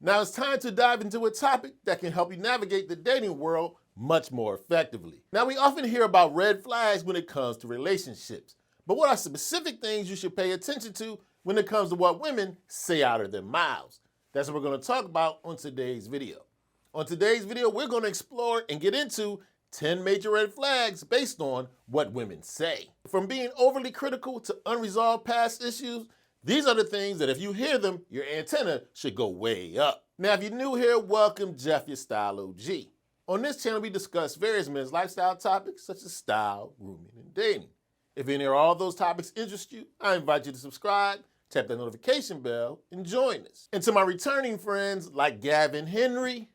Now it's time to dive into a topic that can help you navigate the dating world much more effectively. Now we often hear about red flags when it comes to relationships, but what are specific things you should pay attention to when it comes to what women say out of their mouths? That's what we're going to talk about on today's video. On today's video, we're going to explore and get into 10 major red flags based on what women say. From being overly critical to unresolved past issues, these are the things that if you hear them, your antenna should go way up. Now, if you're new here, welcome, Jeff, your Style O.G. On this channel, we discuss various men's lifestyle topics such as style, grooming, and dating. If any or all those topics interest you, I invite you to subscribe, tap that notification bell, and join us. And to my returning friends like Gavin Henry,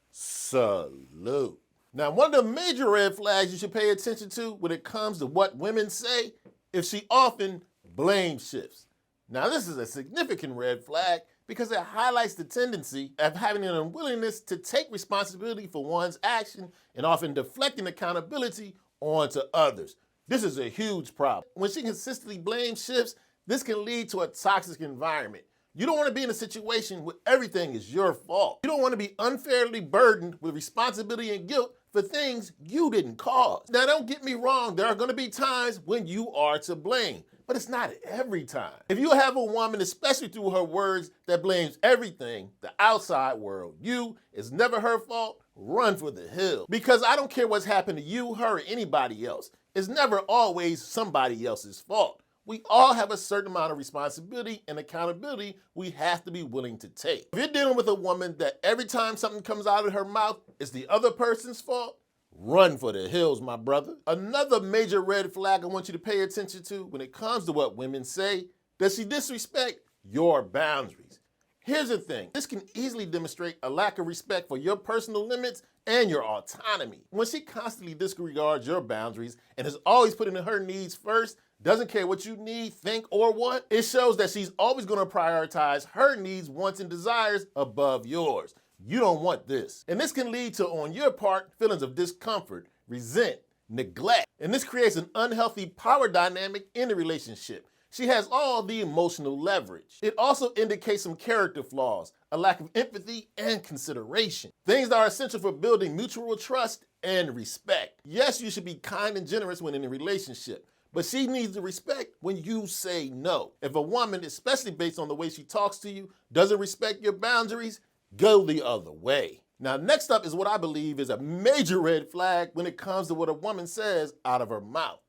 salute. Now, one of the major red flags you should pay attention to when it comes to what women say is she often blame shifts. Now, this is a significant red flag because it highlights the tendency of having an unwillingness to take responsibility for one's action and often deflecting accountability onto others. This is a huge problem. When she consistently blames shifts, this can lead to a toxic environment. You don't want to be in a situation where everything is your fault. You don't want to be unfairly burdened with responsibility and guilt for things you didn't cause. Now, don't get me wrong, there are going to be times when you are to blame, but it's not every time. If you have a woman, especially through her words, that blames everything, the outside world, you, is never her fault, run for the hills. Because I don't care what's happened to you, her, or anybody else. It's never always somebody else's fault. We all have a certain amount of responsibility and accountability we have to be willing to take. If you're dealing with a woman that every time something comes out of her mouth, it's the other person's fault, run for the hills, my brother. Another major red flag I want you to pay attention to when it comes to what women say, does she disrespect your boundaries? Here's the thing, this can easily demonstrate a lack of respect for your personal limits and your autonomy. When she constantly disregards your boundaries and is always putting her needs first, doesn't care what you need, think, or want, it shows that she's always going to prioritize her needs, wants, and desires above yours. You don't want this. And this can lead to, on your part, feelings of discomfort, resent, neglect. And this creates an unhealthy power dynamic in the relationship. She has all the emotional leverage. It also indicates some character flaws, a lack of empathy and consideration. Things that are essential for building mutual trust and respect. Yes, you should be kind and generous when in a relationship, but she needs to respect when you say no. If a woman, especially based on the way she talks to you, doesn't respect your boundaries, go the other way. Now, next up is what I believe is a major red flag when it comes to what a woman says out of her mouth.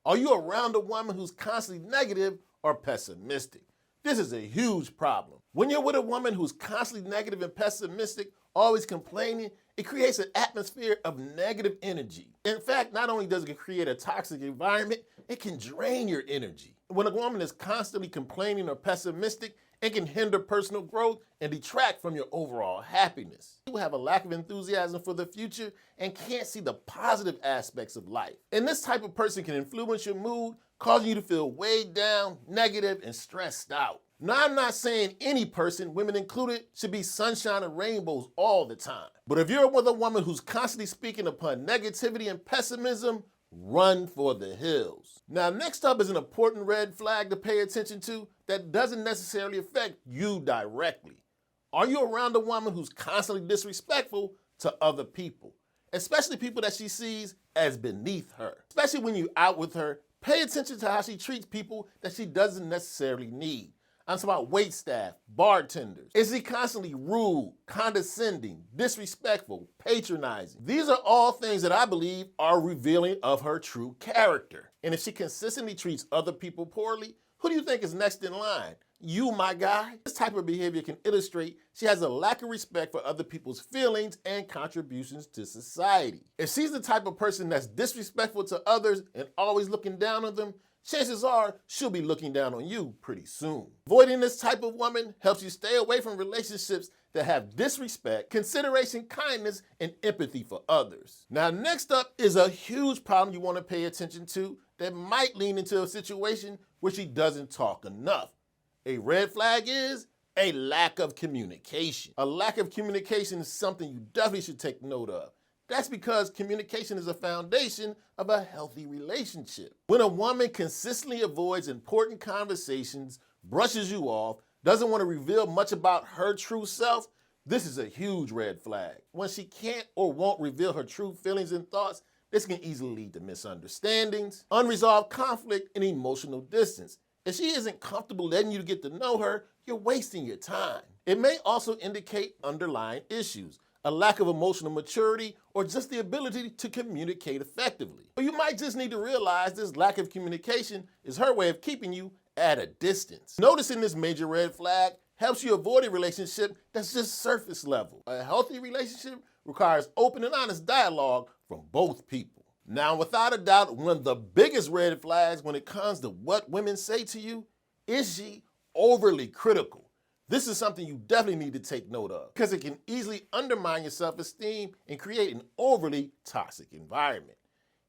Are you around a woman who's constantly negative or pessimistic? This is a huge problem. When you're with a woman who's constantly negative and pessimistic, always complaining, it creates an atmosphere of negative energy. In fact, not only does it create a toxic environment, it can drain your energy. When a woman is constantly complaining or pessimistic, it can hinder personal growth and detract from your overall happiness. You have a lack of enthusiasm for the future and can't see the positive aspects of life. And this type of person can influence your mood, causing you to feel weighed down, negative, and stressed out. Now, I'm not saying any person, women included, should be sunshine and rainbows all the time. But if you're with a woman who's constantly speaking upon negativity and pessimism, run for the hills. Now, next up is an important red flag to pay attention to that doesn't necessarily affect you directly. Are you around a woman who's constantly disrespectful to other people, especially people that she sees as beneath her? Especially when you're out with her, pay attention to how she treats people that she doesn't necessarily need. I'm talking about waitstaff, bartenders. Is he constantly rude, condescending, disrespectful, patronizing? These are all things that I believe are revealing of her true character. And if she consistently treats other people poorly, who do you think is next in line? You, my guy? This type of behavior can illustrate she has a lack of respect for other people's feelings and contributions to society. If she's the type of person that's disrespectful to others and always looking down on them, chances are she'll be looking down on you pretty soon. Avoiding this type of woman helps you stay away from relationships that have disrespect, consideration, kindness, and empathy for others. Now, next up is a huge problem you want to pay attention to that might lead into a situation where she doesn't talk enough. A red flag is a lack of communication. A lack of communication is something you definitely should take note of. That's because communication is a foundation of a healthy relationship. When a woman consistently avoids important conversations, brushes you off, doesn't want to reveal much about her true self, This is a huge red flag. When she can't or won't reveal her true feelings and thoughts, this can easily lead to misunderstandings, unresolved conflict, and emotional distance. If she isn't comfortable letting you get to know her, you're wasting your time. It may also indicate underlying issues, a lack of emotional maturity, or just the ability to communicate effectively. Or you might just need to realize this lack of communication is her way of keeping you at a distance. Noticing this major red flag helps you avoid a relationship that's just surface level. A healthy relationship requires open and honest dialogue from both people. Now, without a doubt, one of the biggest red flags when it comes to what women say to you is she overly critical. This is something you definitely need to take note of because it can easily undermine your self-esteem and create an overly toxic environment.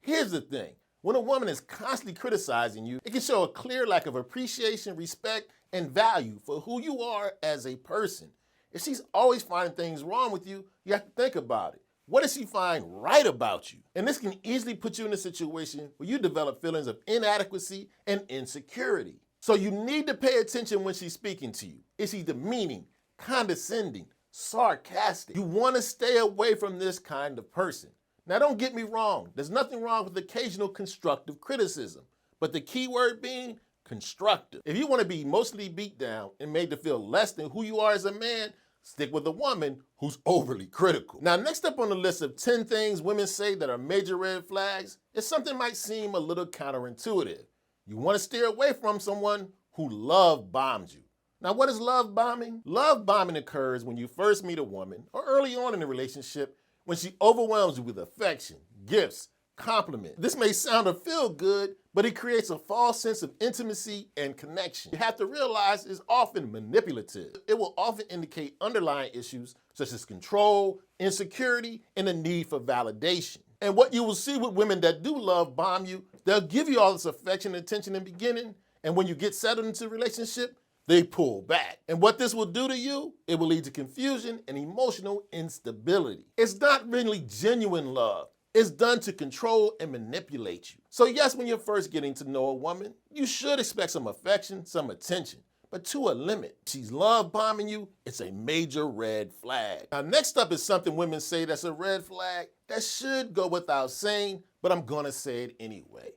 Here's the thing. When a woman is constantly criticizing you, it can show a clear lack of appreciation, respect, and value for who you are as a person. If she's always finding things wrong with you, you have to think about it. What does she find right about you? And this can easily put you in a situation where you develop feelings of inadequacy and insecurity. So you need to pay attention when she's speaking to you. Is she demeaning, condescending, sarcastic? You want to stay away from this kind of person. Now, don't get me wrong. There's nothing wrong with occasional constructive criticism, but the key word being constructive. If you want to be emotionally beat down and made to feel less than who you are as a man, stick with a woman who's overly critical. Now, next up on the list of 10 things women say that are major red flags is something might seem a little counterintuitive. You want to steer away from someone who love bombs you. Now, what is love bombing? Love bombing occurs when you first meet a woman or early on in a relationship when she overwhelms you with affection, gifts, compliments. This may sound or feel good, but it creates a false sense of intimacy and connection. You have to realize it's often manipulative. It will often indicate underlying issues such as control, insecurity, and a need for validation. And what you will see with women that do love bomb you, they'll give you all this affection and attention in the beginning, and when you get settled into a relationship, they pull back. And what this will do to you, it will lead to confusion and emotional instability. It's not really genuine love. It's done to control and manipulate you. So yes, when you're first getting to know a woman, you should expect some affection, some attention, but to a limit. If she's love bombing you, it's a major red flag. Now, next up is something women say that's a red flag that should go without saying, but I'm gonna say it anyway.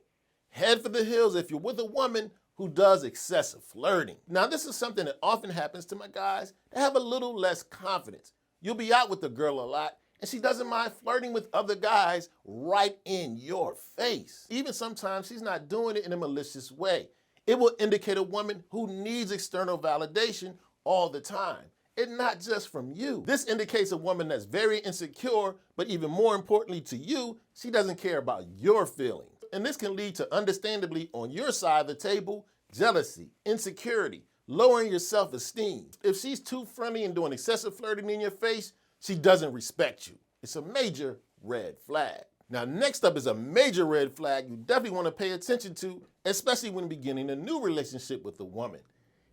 Head for the hills if you're with a woman who does excessive flirting. Now, this is something that often happens to my guys that have a little less confidence. You'll be out with the girl a lot, and she doesn't mind flirting with other guys right in your face. Even sometimes she's not doing it in a malicious way. It will indicate a woman who needs external validation all the time, and not just from you. This indicates a woman that's very insecure, but even more importantly to you, she doesn't care about your feelings. And this can lead to, understandably, on your side of the table, jealousy, insecurity, lowering your self-esteem. If she's too friendly and doing excessive flirting in your face, she doesn't respect you. It's a major red flag. Now, next up is a major red flag you definitely want to pay attention to, especially when beginning a new relationship with a woman.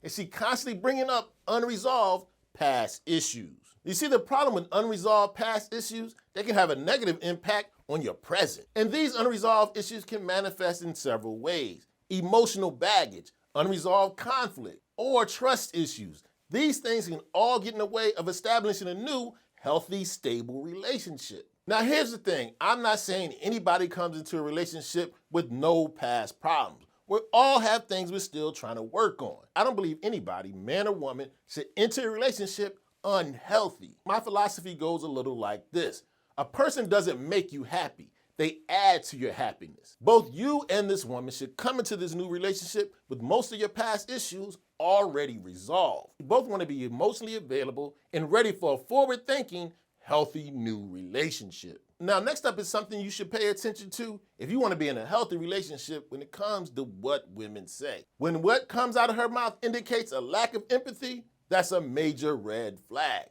Is she constantly bringing up unresolved past issues? You see, the problem with unresolved past issues, they can have a negative impact on your present. And these unresolved issues can manifest in several ways. Emotional baggage, unresolved conflict, or trust issues. These things can all get in the way of establishing a new, healthy, stable relationship. Now, here's the thing. I'm not saying anybody comes into a relationship with no past problems. We all have things we're still trying to work on. I don't believe anybody, man or woman, should enter a relationship unhealthy. My philosophy goes a little like this. A person doesn't make you happy. They add to your happiness. Both you and this woman should come into this new relationship with most of your past issues already resolved. You both want to be emotionally available and ready for a forward-thinking, healthy new relationship. Now, next up is something you should pay attention to if you want to be in a healthy relationship when it comes to what women say. When what comes out of her mouth indicates a lack of empathy, that's a major red flag.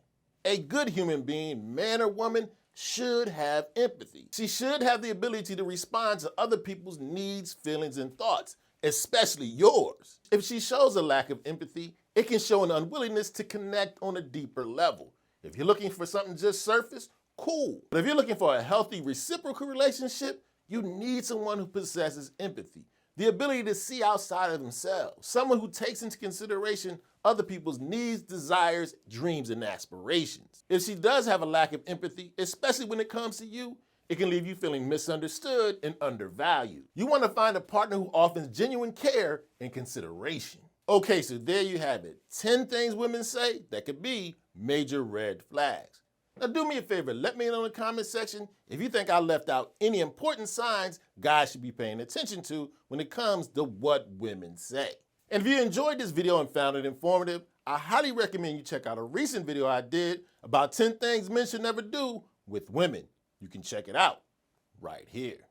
A good human being, man or woman, should have empathy. She should have the ability to respond to other people's needs, feelings, and thoughts, especially yours. If she shows a lack of empathy, it can show an unwillingness to connect on a deeper level. If you're looking for something just surface, cool. But if you're looking for a healthy reciprocal relationship, you need someone who possesses empathy. The ability to see outside of themselves. Someone who takes into consideration other people's needs, desires, dreams, and aspirations. If she does have a lack of empathy, especially when it comes to you, it can leave you feeling misunderstood and undervalued. You want to find a partner who offers genuine care and consideration. Okay, so there you have it. 10 things women say that could be major red flags. Now do me a favor, let me know in the comment section if you think I left out any important signs guys should be paying attention to when it comes to what women say. And if you enjoyed this video and found it informative, I highly recommend you check out a recent video I did about 10 things men should never do with women. You can check it out right here.